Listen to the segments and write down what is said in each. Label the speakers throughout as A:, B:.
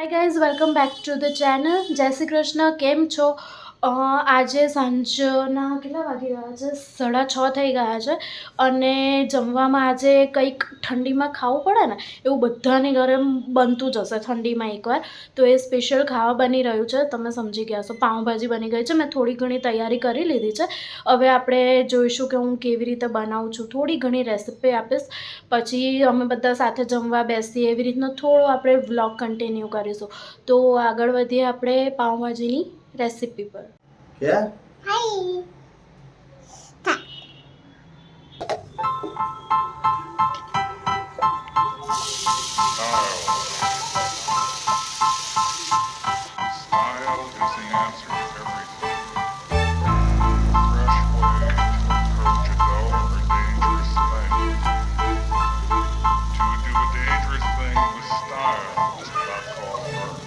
A: Hi guys, welcome back to the channel. જય શ્રી કૃષ્ણ. કેમ છો? આજે સાંજના કેટલા વાગી ગયા છે? 6:30 થઈ ગયા છે અને જમવામાં આજે કંઈક ઠંડીમાં ખાવું પડે ને એવું બધાની ઘરે બનતું જ હશે ઠંડીમાં એકવાર. તો એ સ્પેશિયલ ખાવા બની રહ્યું છે. તમે સમજી ગયા છો, પાઉંભાજી બની ગઈ છે. મેં થોડી ઘણી તૈયારી કરી લીધી છે. હવે આપણે જોઈશું કે હું કેવી રીતે બનાવું છું. થોડી ઘણી રેસીપી આપીશ, પછી અમે બધા સાથે જમવા બેસીએ. એવી રીતનો થોડો આપણે વ્લોગ કન્ટિન્યુ કરીશું. તો આગળ વધીએ આપણે પાઉંભાજીની રેસીપી પર.
B: Yeah?
C: Style is the answer to everything. Fresh way to approach a dull or dangerous thing. To do a dangerous thing with style is what I call work.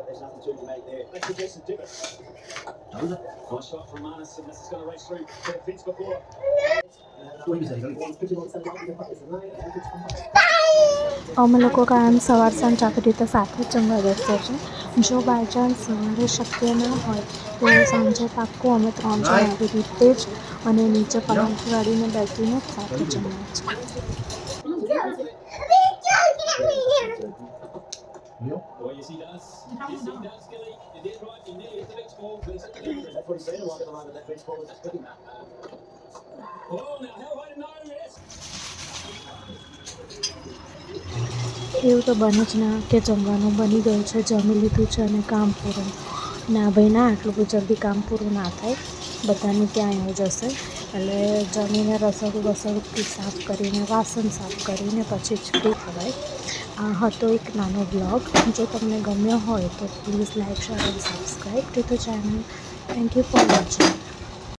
B: There's nothing too dramatic there. Let's suggest a different. Nice shot from Marnus, and this is going to race through Vince before.
A: અમે લોકો કાયમ સવાર સાંજ આવી રીતે સાથે જ જમવા બેસીએ છીએ. જો બાય ચાન્સ સવારે શક્ય ના હોય તો સાંજે પાક્કું અમે 3 જણ આવી રીતે જ અને નીચે પલંગ વાળીને બેસીને સાથે જમીએ છીએ.
B: Oh, yes, he does. Yes, he does, Gilly. You did right. You nearly hit the next ball. That's what he's saying. Like at the moment, that next ball was just clicking. Oh, now how I know this?
A: એવું તો બને જ ના કે જમવાનું બની ગયું છે, જમી લીધું છે અને કામ પૂરું. ના ભાઈ ના, આટલું બહુ જલ્દી કામ પૂરું ના થાય. બધાને ત્યાં એવું જ હશે. એટલે જમીને રસોડું સાફ કરીને, વાસણ સાફ કરીને પછી જ ફ્રી થવાય. આ હતો એક નાનો બ્લોગ. જો તમને ગમ્યો હોય તો please like, share and subscribe two the channel. Thank you for watching.